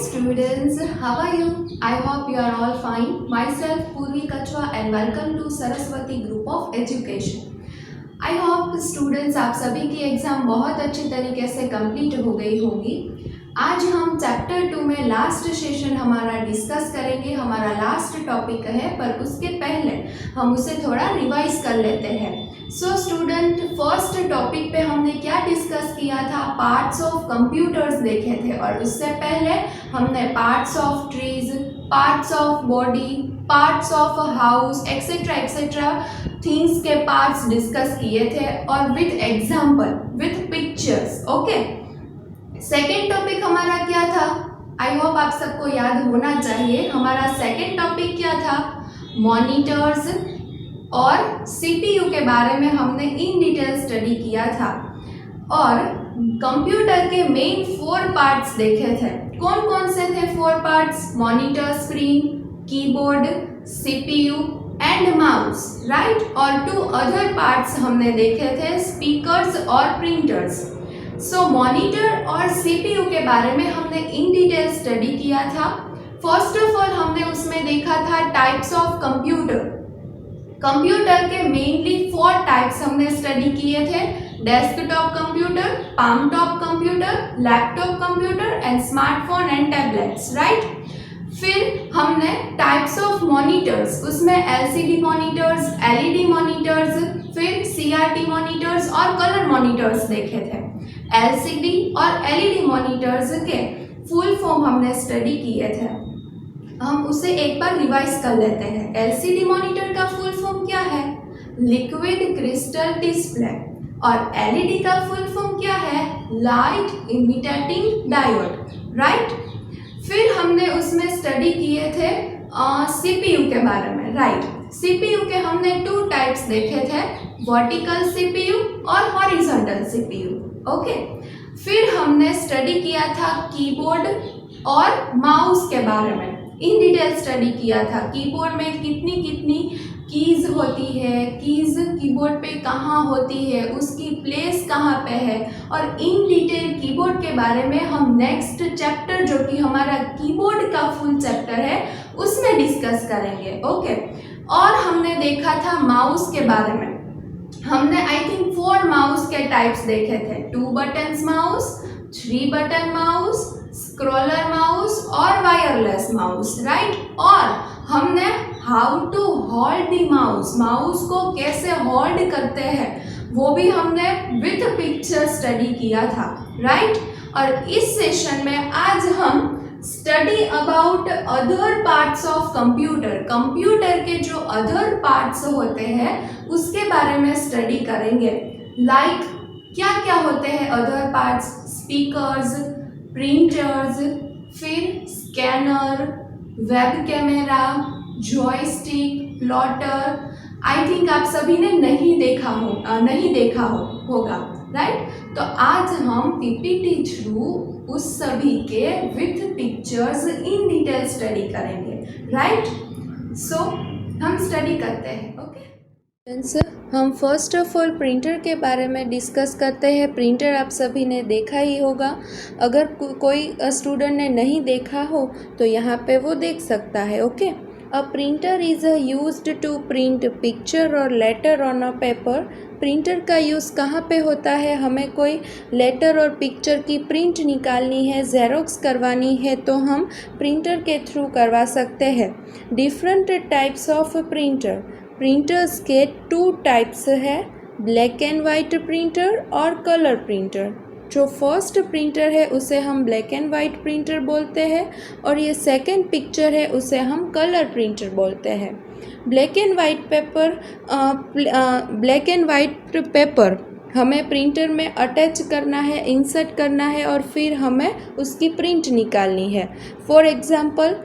students, how are you? I hope you are all fine. Myself Purvi Kachwa and welcome to Saraswati Group of Education. I hope students आप सभी की exam बहुत अच्छे तरीके से complete हो गई होगी। आज हम चैप्टर 2 में लास्ट सेशन हमारा डिस्कस करेंगे। हमारा लास्ट टॉपिक है, पर उसके पहले हम उसे थोड़ा रिवाइज कर लेते हैं। सो स्टूडेंट, फर्स्ट टॉपिक पे हमने क्या डिस्कस किया था? पार्ट्स ऑफ कंप्यूटर्स देखे थे, और उससे पहले हमने parts of trees, parts of body, parts of house etcetera etcetera things के पार्ट्स डिस्कस किए थे, और with example, with pictures. Okay, second topic हमारा क्या था? आई होप आप सबको याद होना चाहिए। हमारा सेकेंड टॉपिक क्या था? मॉनिटर्स और सीपीयू के बारे में हमने इन डिटेल स्टडी किया था, और कंप्यूटर के मेन 4 पार्ट्स देखे थे। कौन कौन से थे 4 parts? Monitor, screen, keyboard, CPU and mouse, right. और 2 अदर पार्ट्स हमने देखे थे, स्पीकर्स और प्रिंटर्स। सो मॉनिटर और सीपीयू के बारे में हमने इन डिटेल स्टडी किया था। फर्स्ट ऑफ ऑल हमने उसमें देखा था टाइप्स ऑफ कंप्यूटर। कंप्यूटर के मेनली 4 टाइप्स हमने स्टडी किए थे: desktop computer, palm top computer, laptop computer and smartphone and tablets, right. फिर हमने टाइप्स ऑफ मॉनिटर्स, उसमें एलसीडी मॉनिटर्स, एलईडी मॉनिटर्स, फिर सीआरटी मॉनिटर्स और कलर मॉनिटर्स देखे थे। एलसीडी और एलईडी मॉनिटर्स के फुल फॉर्म हमने स्टडी किए थे। हम उसे एक बार रिवाइज कर लेते हैं। एलसीडी मॉनिटर का फुल फॉर्म क्या है? Liquid crystal display. और एलईडी का फुल फॉर्म क्या है? Light imitating diode, right. फिर हमने उसमें स्टडी किए थे सीपीयू के बारे में, राइट। सीपीयू के हमने 2 टाइप्स देखे थे, वर्टिकल सीपीयू और हॉरिजॉन्टल सीपीयू। ओके, फिर हमने स्टडी किया था कीबोर्ड और माउस के बारे में। इन डिटेल स्टडी किया था कीबोर्ड में कितनी कितनी कीज़ होती है, कीज़ कीबोर्ड पे कहाँ होती है, उसकी प्लेस कहाँ पे है, और इन डिटेल कीबोर्ड के बारे में हम नेक्स्ट चैप्टर, जो कि हमारा कीबोर्ड का फुल चैप्टर है, उसमें डिस्कस करेंगे। ओके, और हमने देखा था माउस के बारे में। हमने आई थिंक 4 माउस के टाइप्स देखे थे: 2 buttons mouse, 3 button mouse, scroller mouse और वायरलेस माउस, राइट। और हमने how to hold the mouse, mouse को कैसे होल्ड करते हैं, वो भी हमने विथ पिक्चर स्टडी किया था, राइट। और इस सेशन में आज हम study about other parts of computer. Computer के जो अदर पार्ट्स होते हैं उसके बारे में स्टडी करेंगे। लाइक क्या क्या होते हैं अदर पार्ट्स? स्पीकर्स, प्रिंटर्स, फिर scanner, web camera, joystick, plotter. I think आप सभी ने नहीं देखा होगा, राइट। तो आज हम पीपीटी थ्रू उस सभी के with pictures in detail study करेंगे, राइट। सो हम स्टडी करते हैं। ओके, हम फर्स्ट ऑफ ऑल प्रिंटर के बारे में डिस्कस करते हैं। प्रिंटर आप सभी ने देखा ही होगा। अगर कोई स्टूडेंट ने नहीं देखा हो तो यहाँ पे वो देख सकता है। Okay, A printer is used to print picture or letter on a paper. Printer का यूज़ कहाँ पे होता है? हमें कोई लेटर और पिक्चर की प्रिंट निकालनी है, ज़ेरोक्स करवानी है, तो हम प्रिंटर के थ्रू करवा सकते हैं। Different types of printer. Printers के 2 टाइप्स है, ब्लैक एंड वाइट प्रिंटर और कलर प्रिंटर। जो फर्स्ट प्रिंटर है उसे हम ब्लैक एंड वाइट प्रिंटर बोलते हैं, और ये सेकंड पिक्चर है उसे हम कलर प्रिंटर बोलते हैं। ब्लैक एंड वाइट पेपर हमें प्रिंटर में अटैच करना है, इंसर्ट करना है, और फिर हमें उसकी प्रिंट निकालनी है। फॉर एग्ज़ाम्पल,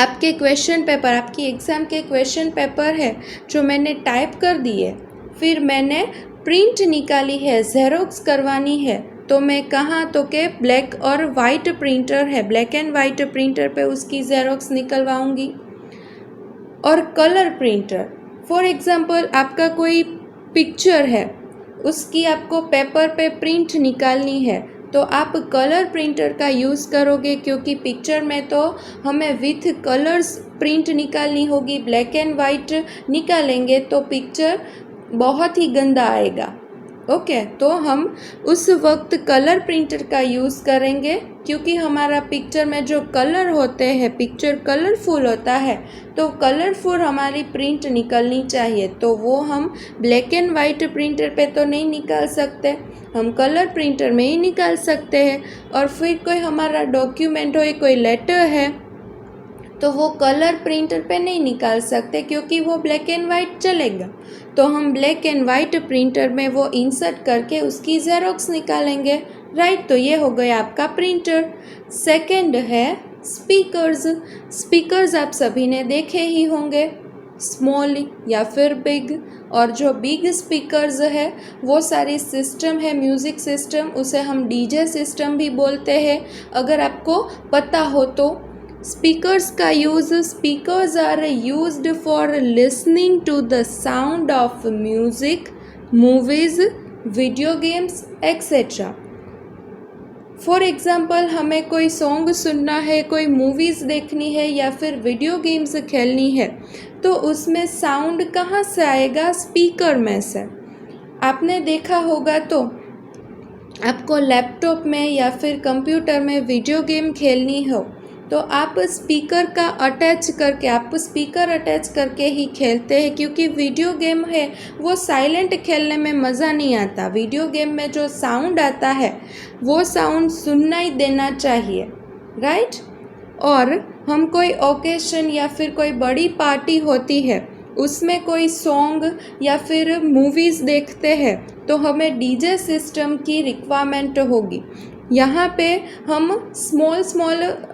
आपके क्वेश्चन पेपर, आपकी एग्ज़ाम के क्वेश्चन पेपर है जो मैंने टाइप कर दिए, फिर मैंने प्रिंट निकाली है, ज़ेरोक्स करवानी है, तो मैं कहाँ? तो के ब्लैक और वाइट प्रिंटर है, ब्लैक एंड वाइट प्रिंटर पे उसकी ज़ेरोक्स निकलवाऊंगी। और कलर प्रिंटर, फॉर एग्ज़ाम्पल आपका कोई पिक्चर है, उसकी आपको पेपर पे प्रिंट निकालनी है, तो आप कलर प्रिंटर का यूज़ करोगे, क्योंकि पिक्चर में तो हमें विथ कलर्स प्रिंट निकालनी होगी। ब्लैक एंड वाइट निकालेंगे तो पिक्चर बहुत ही गंदा आएगा। ओके, तो हम उस वक्त कलर प्रिंटर का यूज़ करेंगे, क्योंकि हमारा पिक्चर में जो कलर होते हैं, पिक्चर कलरफुल होता है, तो कलरफुल हमारी प्रिंट निकलनी चाहिए। तो वो हम ब्लैक एंड वाइट प्रिंटर पे तो नहीं निकाल सकते, हम कलर प्रिंटर में ही निकाल सकते हैं। और फिर कोई हमारा डॉक्यूमेंट हो, कोई लेटर है, तो वो कलर प्रिंटर पे नहीं निकाल सकते, क्योंकि वो ब्लैक एंड वाइट चलेगा। तो हम ब्लैक एंड वाइट प्रिंटर में वो इंसर्ट करके उसकी ज़ेरॉक्स निकालेंगे, राइट। तो ये हो गया आपका प्रिंटर। सेकंड है स्पीकर्स। स्पीकर्स आप सभी ने देखे ही होंगे, स्मॉल या फिर बिग। और जो बिग स्पीकर्स है वो सारी सिस्टम है, म्यूज़िक सिस्टम, उसे हम डीजे सिस्टम भी बोलते हैं, अगर आपको पता हो तो। स्पीकर्स का use, speakers are used for listening to the sound of music, movies, video games etcetera. For example, हमें कोई सॉन्ग सुनना है, कोई मूवीज़ देखनी है या फिर वीडियो गेम्स खेलनी है, तो उसमें साउंड कहाँ से आएगा? स्पीकर में से। आपने देखा होगा तो आपको लैपटॉप में या फिर कंप्यूटर में वीडियो गेम खेलनी हो तो आप स्पीकर का अटैच करके, आप स्पीकर अटैच करके ही खेलते हैं, क्योंकि वीडियो गेम है वो साइलेंट खेलने में मज़ा नहीं आता। वीडियो गेम में जो साउंड आता है वो साउंड सुनना ही देना चाहिए, राइट। और हम कोई ओकेशन या फिर कोई बड़ी पार्टी होती है, उसमें कोई सॉन्ग या फिर मूवीज़ देखते हैं, तो हमें डीजे सिस्टम की रिक्वायरमेंट होगी। यहाँ पे हम स्मॉल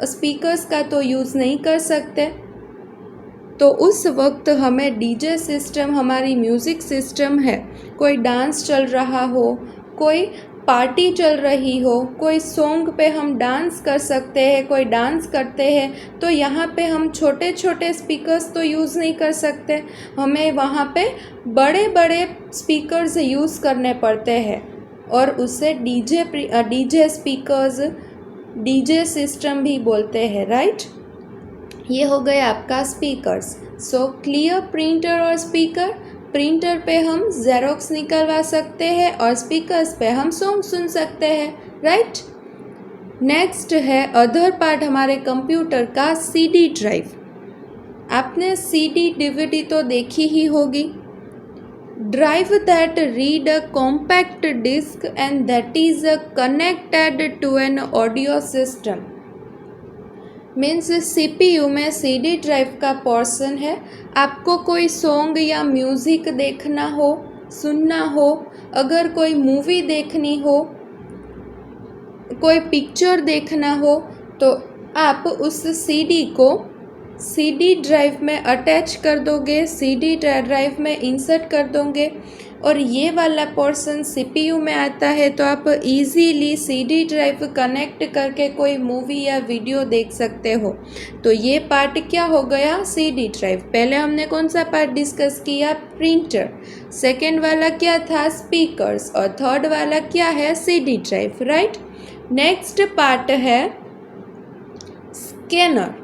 स्पीकर्स का तो यूज़ नहीं कर सकते, तो उस वक्त हमें डीजे सिस्टम, हमारी म्यूज़िक सिस्टम है, कोई डांस चल रहा हो, कोई पार्टी चल रही हो, कोई सॉन्ग पे हम डांस कर सकते हैं, कोई डांस करते हैं, तो यहाँ पे हम छोटे छोटे स्पीकर्स तो यूज़ नहीं कर सकते, हमें वहाँ पे बड़े बड़े स्पीकर्स यूज़ करने पड़ते हैं, और उसे डीजे स्पीकर्स, डीजे सिस्टम भी बोलते हैं, राइट। ये हो गया आपका स्पीकर्स। सो क्लियर, प्रिंटर और स्पीकर। प्रिंटर पे हम ज़ेरॉक्स निकलवा सकते हैं और स्पीकर्स पे हम सॉन्ग सुन सकते हैं, राइट। नेक्स्ट है अदर पार्ट हमारे कंप्यूटर का, सीडी ड्राइव। आपने सीडी डीवीडी तो देखी ही होगी। Drive that read a compact disc and that is connected to an audio system. Means CPU में CD ड्राइव का पोर्शन है। आपको कोई सॉन्ग या म्यूज़िक देखना हो, सुनना हो, अगर कोई मूवी देखनी हो, कोई पिक्चर देखना हो, तो आप उस CD को CD ड्राइव में अटैच कर दोगे, CD ड्राइव में इंसर्ट कर दोगे, और ये वाला पोर्शन CPU में आता है, तो आप इजीली CD ड्राइव कनेक्ट करके कोई मूवी या वीडियो देख सकते हो। तो ये पार्ट क्या हो गया? CD drive. पहले हमने कौन सा पार्ट डिस्कस किया? प्रिंटर। सेकेंड वाला क्या था? स्पीकर्स। और थर्ड वाला क्या है? CD drive, right. Next part है स्कैनर।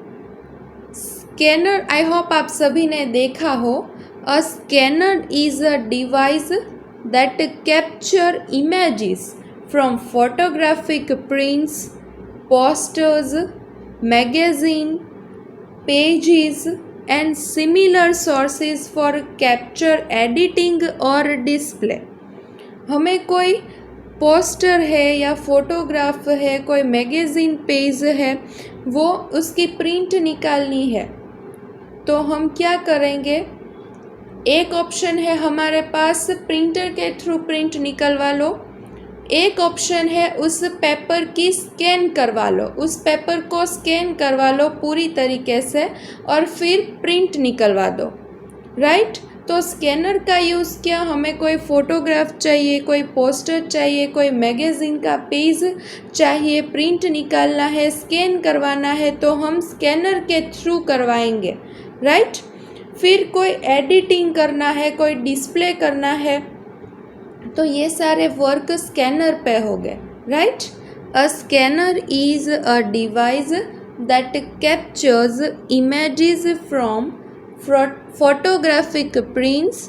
स्कैनर, आई होप आप सभी ने देखा हो। A scanner is a device that capture images from photographic prints, posters, magazine, pages and similar sources for capture, editing और डिस्प्ले। हमें कोई पोस्टर है या फोटोग्राफ है, कोई मैगज़ीन पेज है, वो उसकी प्रिंट निकालनी है, तो हम क्या करेंगे? एक ऑप्शन है हमारे पास प्रिंटर के थ्रू प्रिंट निकलवा लो, एक ऑप्शन है उस पेपर की स्कैन करवा लो, उस पेपर को स्कैन करवा लो पूरी तरीके से और फिर प्रिंट निकलवा दो, राइट। तो स्कैनर का यूज़ क्या? हमें कोई फ़ोटोग्राफ चाहिए, कोई पोस्टर चाहिए, कोई मैगज़ीन का पेज चाहिए, प्रिंट निकालना है, स्कैन करवाना है, तो हम स्कैनर के थ्रू करवाएंगे, राइट। फिर कोई एडिटिंग करना है, कोई डिस्प्ले करना है, तो ये सारे वर्क स्कैनर पे हो गए, right. A scanner is a device that captures images from photographic prints,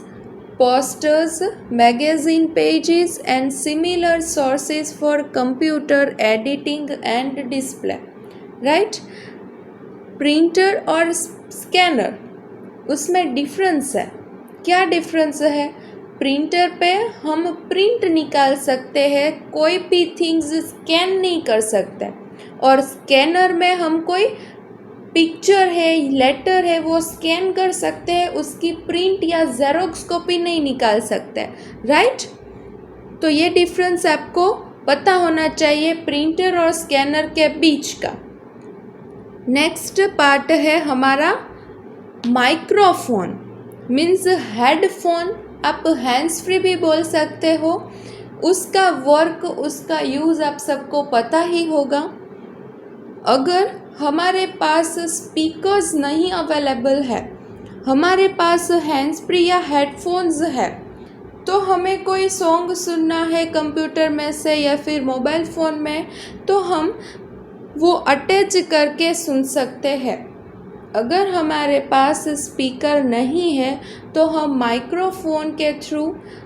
posters, magazine pages, and similar sources for computer editing and display. Right? Printer और स्कैनर, उसमें डिफरेंस है। क्या डिफरेंस है? प्रिंटर पे हम प्रिंट निकाल सकते हैं, कोई भी थिंग्स स्कैन नहीं कर सकते, और स्कैनर में हम कोई पिक्चर है, लेटर है, वो स्कैन कर सकते हैं, उसकी प्रिंट या जेरोक्स कॉपी नहीं निकाल सकते। राइट? तो ये डिफरेंस आपको पता होना चाहिए प्रिंटर और स्कैनर के बीच का। नेक्स्ट पार्ट है हमारा माइक्रोफोन, मीन्स हेडफोन, आप हैंड्स फ्री भी बोल सकते हो। उसका वर्क, उसका यूज़ आप सबको पता ही होगा। अगर हमारे पास स्पीकर्स नहीं अवेलेबल है, हमारे पास हैंड्स फ्री या हेडफोन्स है, तो हमें कोई सॉन्ग सुनना है कंप्यूटर में से या फिर मोबाइल फ़ोन में, तो हम वो अटैच करके सुन सकते हैं। अगर हमारे पास स्पीकर नहीं है तो हम माइक्रोफोन के थ्रू,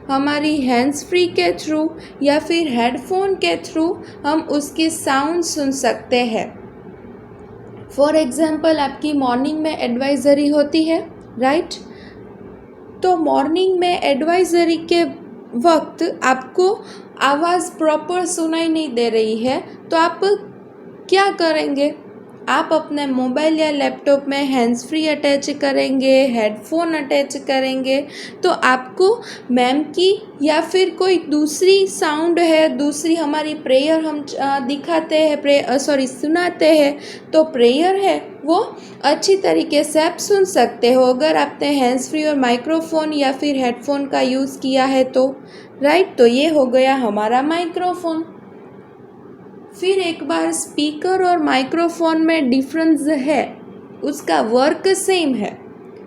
हमारी हैंड्स फ्री के थ्रू या फिर हेडफोन के थ्रू हम उसकी साउंड सुन सकते हैं। फॉर एग्ज़ाम्पल, आपकी मॉर्निंग में एडवाइज़री होती है, राइट? तो मॉर्निंग में एडवाइज़री के वक्त आपको आवाज़ प्रॉपर सुनाई नहीं दे रही है, तो आप क्या करेंगे? आप अपने मोबाइल या लैपटॉप में हैंड्स फ्री अटैच करेंगे, हेडफोन अटैच करेंगे, तो आपको मैम की या फिर कोई दूसरी साउंड है, दूसरी हमारी प्रेयर हम दिखाते हैं, सुनाते हैं, तो प्रेयर है वो अच्छी तरीके से आप सुन सकते हो अगर आपने हैंड्स फ्री और माइक्रोफोन या फिर हेडफोन का यूज़ किया है तो। राइट? तो ये हो गया हमारा माइक्रोफोन। फिर एक बार स्पीकर और माइक्रोफोन में डिफरेंस है, उसका वर्क सेम है।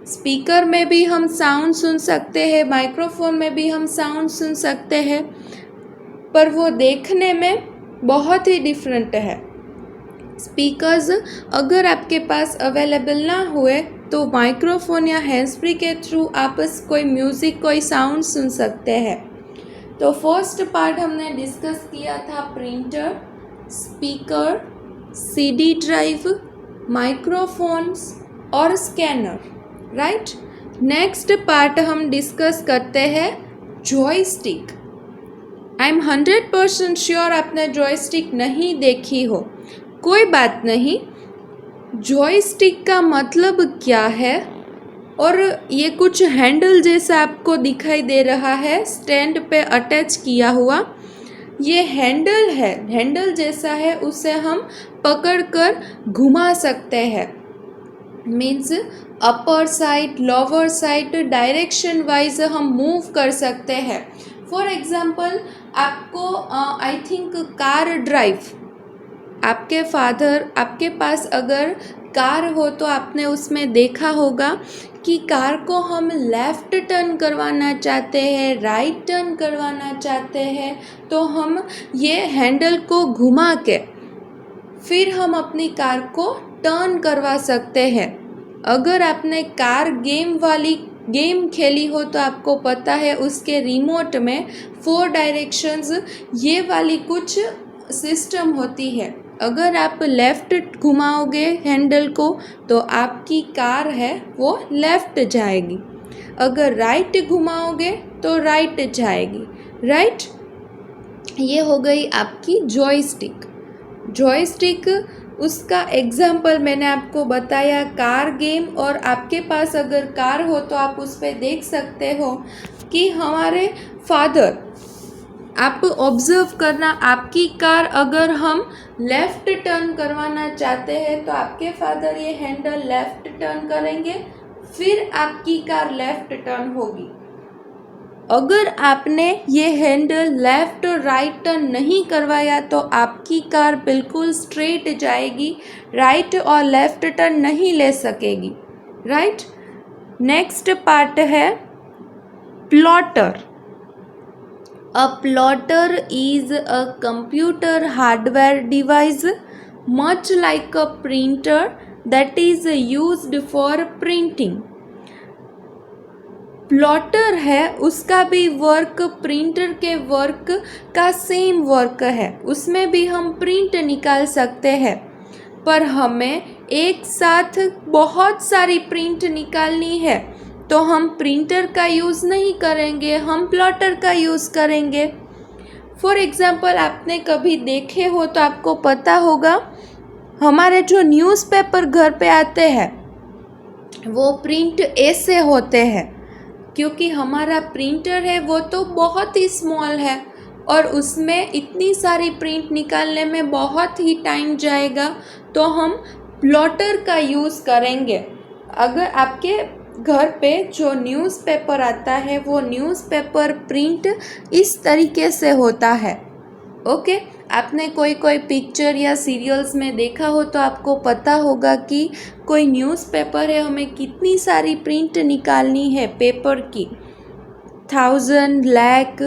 स्पीकर में भी हम साउंड सुन सकते हैं, माइक्रोफोन में भी हम साउंड सुन सकते हैं, पर वो देखने में बहुत ही डिफरेंट है। स्पीकर्स अगर आपके पास अवेलेबल ना हुए तो माइक्रोफोन या हैंड्स फ्री के थ्रू आप कोई म्यूज़िक, कोई साउंड सुन सकते हैं। तो फर्स्ट पार्ट हमने डिस्कस किया था printer, speaker, CD drive, microphones और स्कैनर। राइट? नेक्स्ट पार्ट हम डिस्कस करते हैं जॉयस्टिक। आई एम 100% श्योर आपने जॉयस्टिक नहीं देखी हो, कोई बात नहीं। जॉयस्टिक का मतलब क्या है? और ये कुछ हैंडल जैसा आपको दिखाई दे रहा है, स्टैंड पे अटैच किया हुआ, ये हैंडल है, हैंडल जैसा है, उसे हम पकड़कर घुमा सकते हैं। Means upper side, lower side, direction wise हम मूव कर सकते हैं। फॉर एग्जांपल, आपको आई थिंक कार ड्राइव, आपके फादर, आपके पास अगर कार हो तो आपने उसमें देखा होगा कि कार को हम लेफ़्ट टर्न करवाना चाहते हैं, राइट टर्न करवाना चाहते हैं, तो हम ये हैंडल को घुमा के फिर हम अपनी कार को टर्न करवा सकते हैं। अगर आपने कार गेम खेली हो तो आपको पता है उसके रिमोट में 4 डायरेक्शंस ये वाली कुछ सिस्टम होती है। अगर आप लेफ़्ट घुमाओगे हैंडल को तो आपकी कार है वो लेफ़्ट जाएगी, अगर राइट घुमाओगे तो राइट जाएगी। राइट? ये हो गई आपकी जॉयस्टिक। जॉयस्टिक, उसका एग्जाम्पल मैंने आपको बताया कार गेम, और आपके पास अगर कार हो तो आप उस पर देख सकते हो कि हमारे फादर, आप ऑब्ज़र्व करना, आपकी कार अगर हम लेफ़्ट टर्न करवाना चाहते हैं तो आपके फादर ये हैंडल लेफ़्ट टर्न करेंगे, फिर आपकी कार लेफ़्ट टर्न होगी। अगर आपने ये हैंडल लेफ़्ट और राइट टर्न नहीं करवाया तो आपकी कार बिल्कुल स्ट्रेट जाएगी, राइट और लेफ़्ट टर्न नहीं ले सकेगी। राइट? नेक्स्ट पार्ट है plotter. A plotter is a computer hardware device much like a printer that is used for printing. Plotter है उसका भी वर्क प्रिंटर के वर्क का सेम वर्क है, उसमें भी हम प्रिंट निकाल सकते हैं, पर हमें एक साथ बहुत सारी प्रिंट निकालनी है तो हम प्रिंटर का यूज़ नहीं करेंगे, हम प्लॉटर का यूज़ करेंगे। फॉर एग्ज़ाम्पल आपने कभी देखे हो तो आपको पता होगा, हमारे जो न्यूज़पेपर घर पे आते हैं वो प्रिंट ऐसे होते हैं, क्योंकि हमारा प्रिंटर है वो तो बहुत ही स्मॉल है और उसमें इतनी सारी प्रिंट निकालने में बहुत ही टाइम जाएगा, तो हम प्लॉटर का यूज़ करेंगे। अगर आपके घर पे जो न्यूज़पेपर आता है वो न्यूज़पेपर प्रिंट इस तरीके से होता है। ओके, आपने कोई पिक्चर या सीरियल्स में देखा हो तो आपको पता होगा कि कोई न्यूज़पेपर है, हमें कितनी सारी प्रिंट निकालनी है पेपर की, 1000, लाख,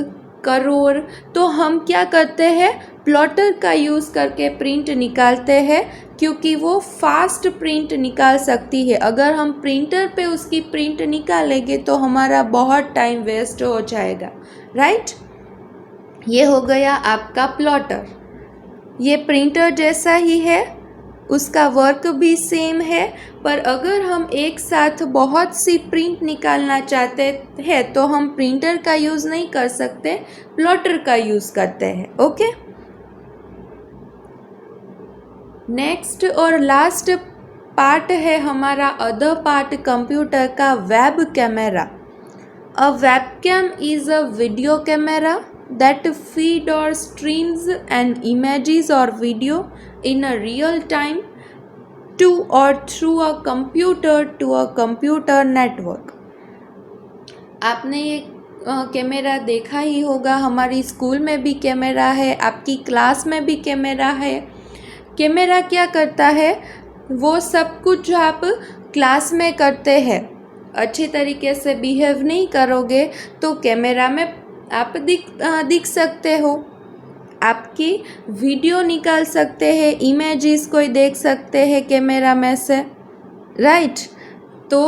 करोड़, तो हम क्या करते हैं, प्लॉटर का यूज़ करके प्रिंट निकालते हैं, क्योंकि वो फास्ट प्रिंट निकाल सकती है। अगर हम प्रिंटर पे उसकी प्रिंट निकालेंगे तो हमारा बहुत टाइम वेस्ट हो जाएगा, राइट। ये हो गया आपका प्लॉटर। ये प्रिंटर जैसा ही है, उसका वर्क भी सेम है, पर अगर हम एक साथ बहुत सी प्रिंट निकालना चाहते हैं तो हम प्रिंटर का यूज़ नहीं कर सकते, प्लॉटर का यूज़ करते हैं। ओके, नेक्स्ट और लास्ट पार्ट है हमारा अदर पार्ट कंप्यूटर का, web camera. A webcam is a video camera that feed or streams an images or video in a real time to or through a computer to a computer network। आपने ये camera देखा ही होगा, हमारी school में भी camera है, आपकी class में भी कैमरा है। कैमरा क्या करता है, वो सब कुछ जो आप क्लास में करते हैं, अच्छे तरीके से बिहेव नहीं करोगे तो कैमरा में आप दिख सकते हो, आपकी वीडियो निकाल सकते हैं, इमेजेस कोई देख सकते हैं कैमरा में से, राइट। तो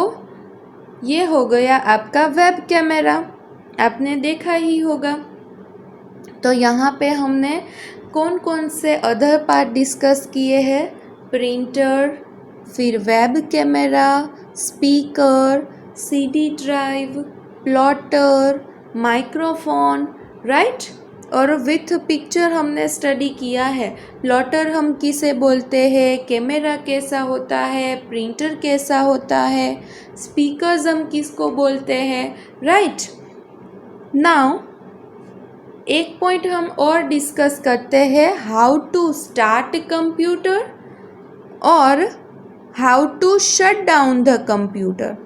ये हो गया आपका वेब कैमरा, आपने देखा ही होगा। तो यहाँ पे हमने कौन कौन से अदर पार्ट डिस्कस किए हैं, प्रिंटर, फिर web camera, speaker, CD drive, plotter, microphone, right. और विथ पिक्चर हमने स्टडी किया है, प्लॉटर हम किसे बोलते हैं, कैमरा कैसा होता है, प्रिंटर कैसा होता है, स्पीकर्स हम किसको बोलते हैं, राइट। नाउ एक पॉइंट हम और डिस्कस करते हैं, हाउ टू स्टार्ट कंप्यूटर और how to shut down the computer.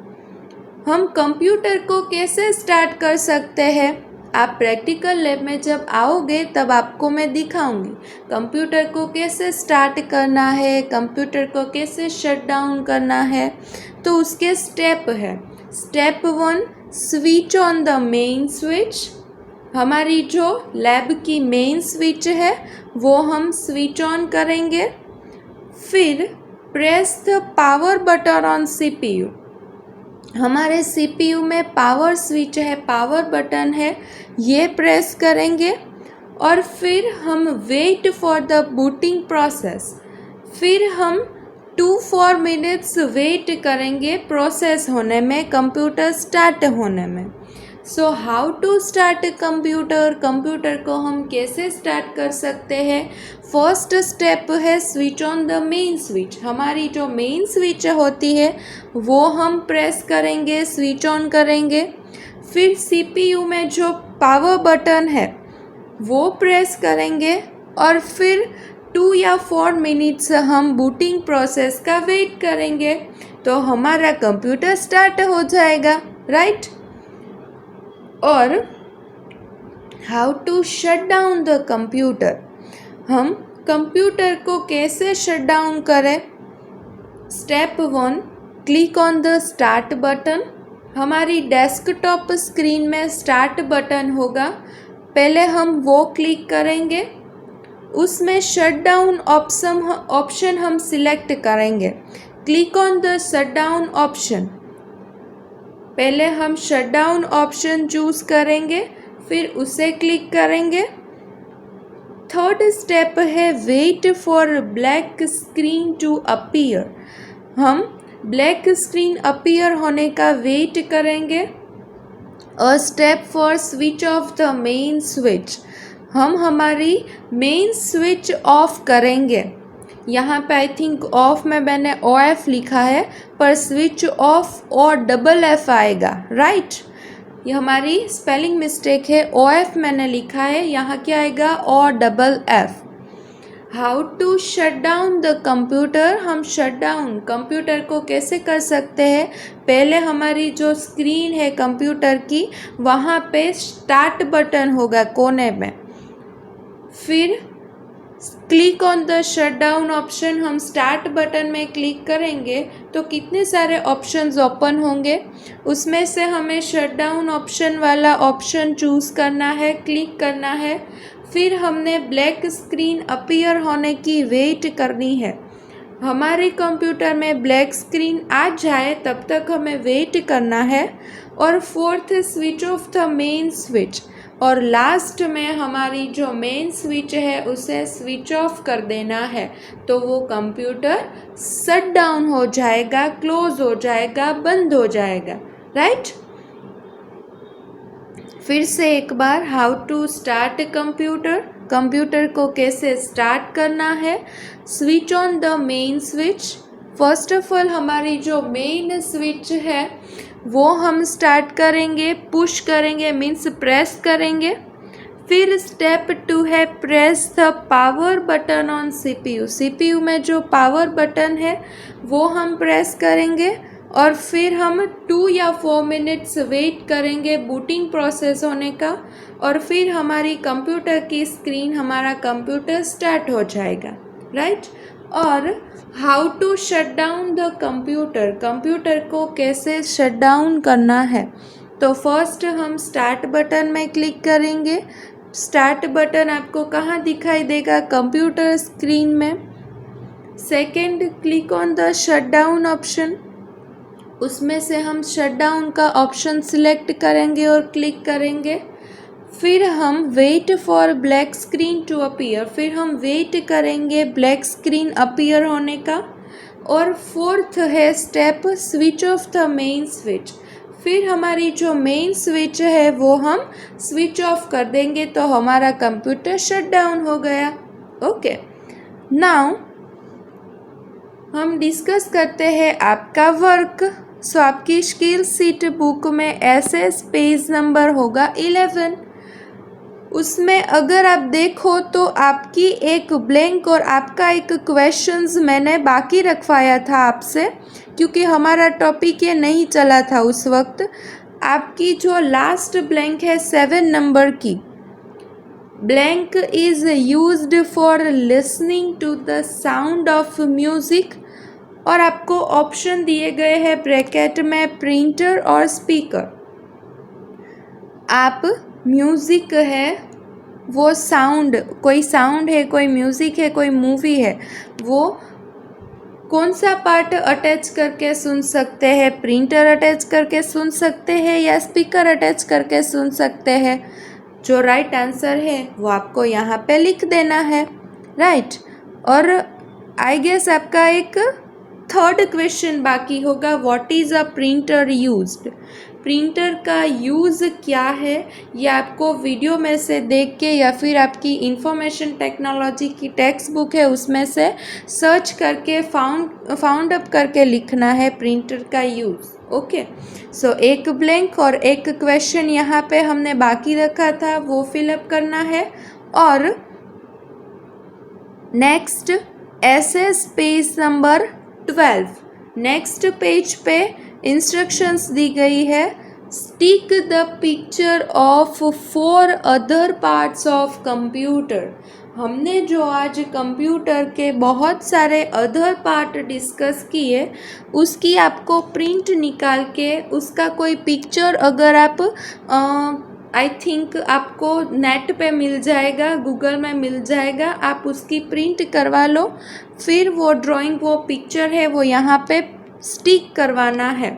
हम कंप्यूटर को कैसे स्टार्ट कर सकते हैं, आप प्रैक्टिकल लैब में जब आओगे तब आपको मैं दिखाऊंगी कंप्यूटर को कैसे स्टार्ट करना है, कंप्यूटर को कैसे शट डाउन करना है। तो उसके स्टेप है, step 1, switch on the main switch. हमारी जो लैब की मेन स्विच है वो हम स्विच ऑन करेंगे। फिर press the power button on CPU. हमारे सीपीयू में पावर स्विच है, पावर बटन है, ये प्रेस करेंगे और फिर हम wait for the booting process. फिर हम 2-4 मिनट्स वेट करेंगे प्रोसेस होने में, कंप्यूटर स्टार्ट होने में। So how to start computer, computer को हम कैसे स्टार्ट कर सकते हैं। फर्स्ट स्टेप है switch on the main switch. हमारी जो मेन स्विच होती है वो हम प्रेस करेंगे, स्विच ऑन करेंगे। फिर सीपीयू में जो पावर बटन है वो प्रेस करेंगे और फिर 2 या 4 मिनट्स हम बूटिंग प्रोसेस का वेट करेंगे, तो हमारा कंप्यूटर स्टार्ट हो जाएगा, राइट। और how to shut down the computer, हम कंप्यूटर को कैसे शट डाउन करें। Step 1, click on the start button. हमारी डेस्कटॉप स्क्रीन में स्टार्ट बटन होगा, पहले हम वो क्लिक करेंगे, उसमें शट डाउन ऑप्शन हम सिलेक्ट करेंगे। Click on the shut down option. पहले हम शट डाउन ऑप्शन चूज़ करेंगे, फिर उसे क्लिक करेंगे। थर्ड स्टेप है wait for black screen to appear. हम ब्लैक स्क्रीन अपीयर होने का वेट करेंगे। A step for switch off the main switch. हम हमारी मेन स्विच ऑफ करेंगे। यहाँ पे आई थिंक ऑफ में मैंने OF लिखा है, पर स्विच ऑफ और डबल F आएगा, राइट। ये हमारी स्पेलिंग मिस्टेक है, OF मैंने लिखा है, यहाँ क्या आएगा और double F। How to shut down the computer. हम शट डाउन कंप्यूटर को कैसे कर सकते हैं। पहले हमारी जो स्क्रीन है कंप्यूटर की, वहाँ पे स्टार्ट बटन होगा कोने में, फिर click on the shut down option. हम स्टार्ट बटन में क्लिक करेंगे तो कितने सारे ऑप्शंस ओपन होंगे, उसमें से हमें शट डाउन ऑप्शन वाला ऑप्शन चूज़ करना है, क्लिक करना है। फिर हमने ब्लैक स्क्रीन अपीयर होने की वेट करनी है। हमारे कंप्यूटर में ब्लैक स्क्रीन आ जाए तब तक हमें वेट करना है। और fourth, switch off the main switch. और लास्ट में हमारी जो मेन स्विच है उसे स्विच ऑफ कर देना है, तो वो कंप्यूटर शट डाउन हो जाएगा, क्लोज हो जाएगा, बंद हो जाएगा, राइट। फिर से एक बार, how to start computer. Computer को कैसे स्टार्ट करना है। Switch on the main switch. First of all हमारी जो मेन स्विच है वो हम स्टार्ट करेंगे, पुश करेंगे, मीन्स प्रेस करेंगे। फिर स्टेप 2 है press the power button on CPU। CPU में जो पावर बटन है वो हम प्रेस करेंगे और फिर हम 2 या 4 मिनट्स वेट करेंगे बूटिंग प्रोसेस होने का, और फिर हमारी कंप्यूटर की स्क्रीन, हमारा कंप्यूटर स्टार्ट हो जाएगा, राइट। और how to shut down the computer. Computer को कैसे शट डाउन करना है, तो फर्स्ट हम स्टार्ट बटन में क्लिक करेंगे। स्टार्ट बटन आपको कहाँ दिखाई देगा, कंप्यूटर स्क्रीन में। Second, click on the shut down option. उसमें से हम शट डाउन का ऑप्शन सिलेक्ट करेंगे और क्लिक करेंगे। फिर हम wait for black screen to appear. फिर हम वेट करेंगे ब्लैक स्क्रीन अपीयर होने का। और फोर्थ है step switch off the main switch. फिर हमारी जो मेन स्विच है वो हम स्विच ऑफ कर देंगे, तो हमारा कंप्यूटर शट डाउन हो गया। ओके, नाउ हम डिस्कस करते हैं आपका वर्क। सो आपकी स्किल सीट बुक में SS पेज नंबर होगा 11। उसमें अगर आप देखो तो आपकी एक ब्लैंक और आपका एक क्वेश्चंस मैंने बाकी रखवाया था आपसे, क्योंकि हमारा टॉपिक ये नहीं चला था उस वक्त। आपकी जो लास्ट ब्लैंक है 7 नंबर की, blank is used for listening to the sound of music. और आपको ऑप्शन दिए गए हैं ब्रैकेट में प्रिंटर और स्पीकर। आप म्यूज़िक है, वो साउंड, कोई साउंड है, कोई म्यूज़िक है, कोई मूवी है, वो कौन सा पार्ट अटैच करके सुन सकते हैं। प्रिंटर अटैच करके सुन सकते हैं या स्पीकर अटैच करके सुन सकते हैं। जो राइट आंसर है वो आपको यहाँ पे लिख देना है, राइट। और आई गेस आपका एक थर्ड क्वेश्चन बाकी होगा, what is a printer used. Printer का यूज़ क्या है, ये आपको वीडियो में से देख के या फिर आपकी इंफॉर्मेशन टेक्नोलॉजी की टेक्स्ट बुक है उसमें से सर्च करके फाउंड अप करके लिखना है प्रिंटर का यूज़। ओके, सो एक ब्लैंक और एक क्वेश्चन यहाँ पे हमने बाकी रखा था, वो फिलअप करना है। और next SS page number 12। Next page पे इंस्ट्रक्शंस दी गई है, stick the picture of 4 other parts of computer. हमने जो आज कंप्यूटर के बहुत सारे अदर पार्ट डिस्कस किए, उसकी आपको प्रिंट निकाल के उसका कोई पिक्चर अगर आप आई थिंक आपको नेट पे मिल जाएगा, गूगल में मिल जाएगा, आप उसकी प्रिंट करवा लो। फिर वो ड्राइंग, वो पिक्चर है वो यहाँ पे स्टिक करवाना है।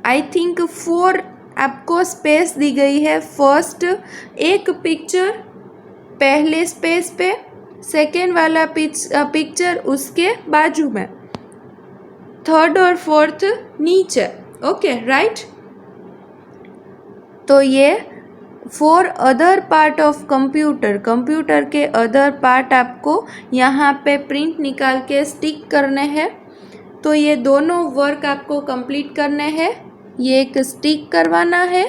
आई थिंक 4 आपको स्पेस दी गई है। फर्स्ट एक पिक्चर पहले स्पेस पे, सेकेंड वाला पिक्चर उसके बाजू में, थर्ड और फोर्थ नीचे। Okay right. तो ये for other part of computer के अदर पार्ट आपको यहाँ पे प्रिंट निकाल के स्टिक करने हैं। तो ये दोनों वर्क आपको कंप्लीट करने हैं। ये एक स्टिक करवाना है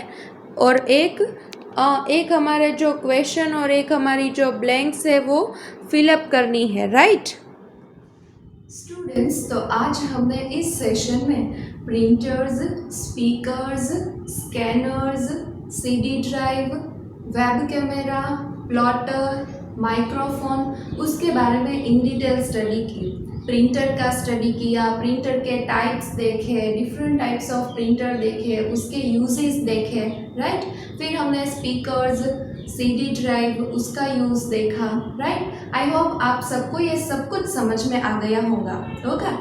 और एक हमारे जो क्वेश्चन और एक हमारी जो ब्लैंक्स है वो फिलअप करनी है, राइट। स्टूडेंट्स, तो आज हमने इस सेशन में printers, speakers, scanners, CD drive, web camera, plotter, microphone, उसके बारे में इन डिटेल स्टडी की। प्रिंटर का स्टडी किया, प्रिंटर के टाइप्स देखे, डिफरेंट टाइप्स ऑफ प्रिंटर देखे, उसके यूजेस देखे, राइट। फिर हमने स्पीकर्स, सीडी ड्राइव, उसका यूज़ देखा, राइट। आई होप आप सबको ये सब कुछ समझ में आ गया होगा। ओके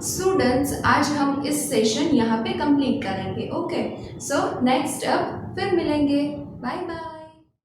स्टूडेंट्स, आज हम इस सेशन यहाँ पे कंप्लीट करेंगे। ओके, सो नेक्स्ट अब फिर मिलेंगे। Bye bye.